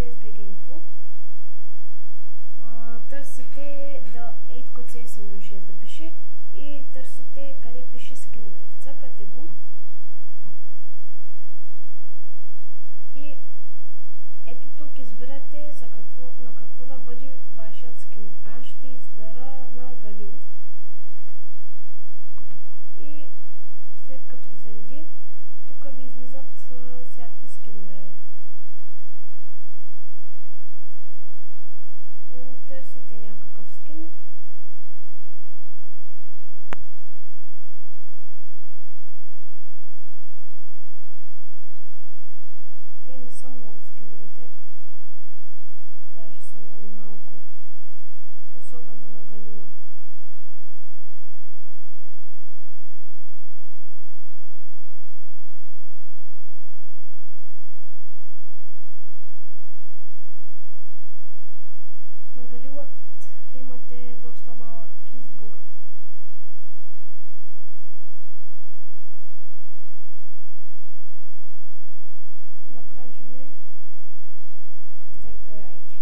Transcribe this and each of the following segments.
CSBG Info. Търсите да 8.CS16 да пише и търсите къде пише скинове. Цъкате го и ето тук избирате на какво да бъде вашият скин. Аз ще избера на Галил и след като зареди, тук ви излизат всякакви скинове. Търсите някакъв скин. Те не са много скиновете, даже са много малко, особено на Галила. На Галилът имате доста малък избор. Да кажем, ей той айди.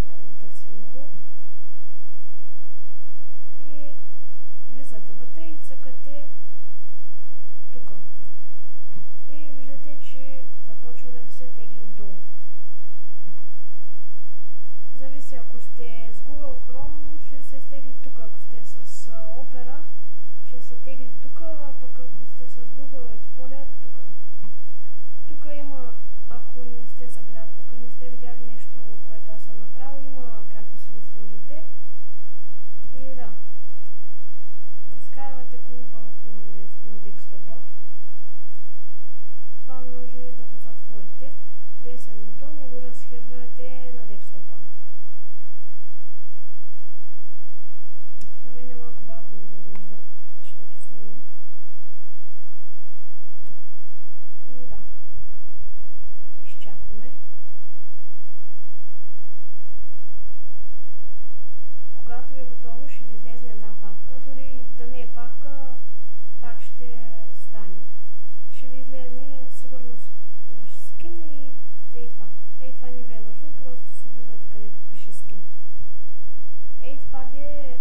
Да не търся много. И влизате вътре и цъкате тук. И виждате, че започва да ви се тегли отдолу. Зависи, ако сте с Google Chrome, ще се изтегли тук, ако сте с Opera, ще се тегли тук, а пък ако сте с Google Explorer, тук. Тук има, ако не сте видяли нещо, което аз съм направил, има как да се го сложите. И да, изкарвате клуба на десктопа. Това може да го затворите. Десен бутон и го разхвърляте на десктопа. На мен е малко бавно зарежда, защото снимам. И да, изчакваме. Когато ви е готово, ще ви излезе една папка, дори да не е папка, пак ще стане. Ще ви излезе сигурно скин и ей това. Ей това не ви е нужно, просто си влизате където пише скин. Ей това ви е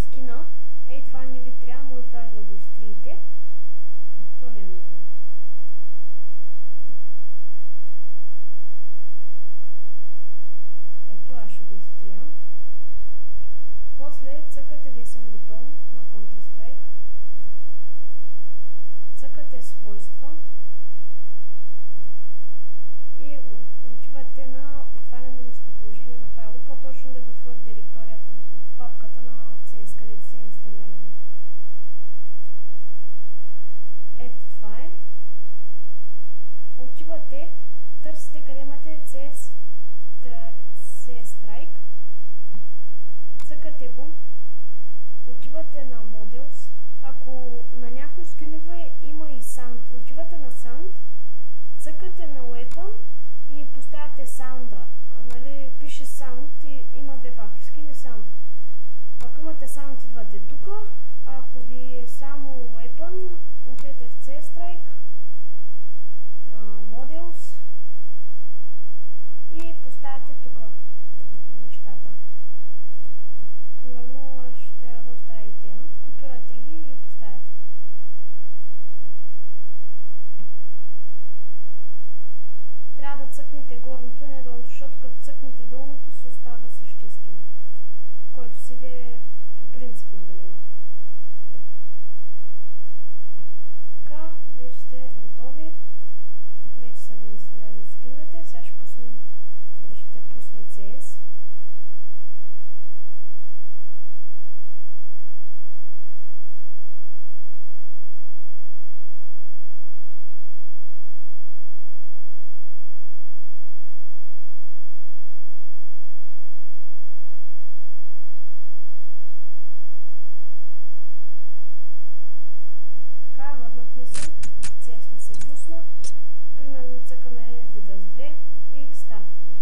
скина. Ей това не ви трябва, може даже да го изтриете. То не е нужно. Ето аз ще го изтрия. После цъкате десен бутон на Counter-Strike. Цъкате свойства и отивате на отваряне на местоположение на файла, по-точно да ви отвори директорията, папката на CS, където се инсталираме. Ето това е. Отивате, търсите къде имате CS Strike, цъкате го, отивате на Models. Ако на някои скинове има и Sound, отивате на Sound, цъкате на Weapon и поставяте Sound-а. Нали, пише Sound и има две папки, Skin и Sound. Ако имате Sound, идвате тук. Ако ви е само Weapon, отидете в CS Strike, Models и поставяте тук нещата. Примерно аз ще трябва да оставя и тема. Копирате ги и поставяте. Трябва да цъкнете горното, не долното, защото като цъкнете долното се остава същия скин, който седи по принцип на Галила. Така, вече сте готови. Вече са ви инсталирали скиновете. Сега ще пусна CS. Върнахме се, CS ми се пусна, примерно цъкаме DDoS 2 и стартваме.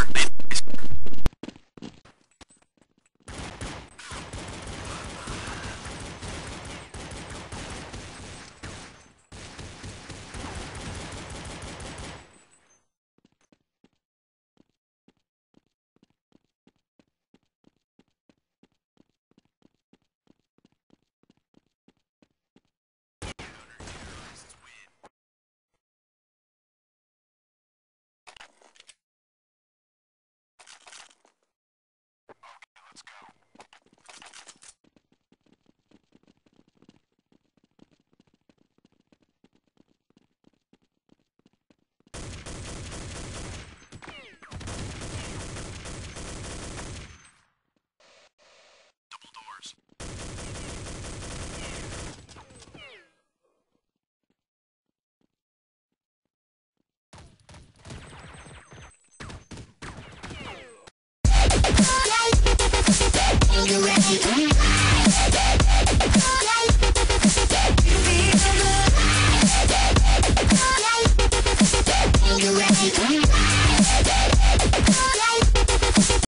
Start menu.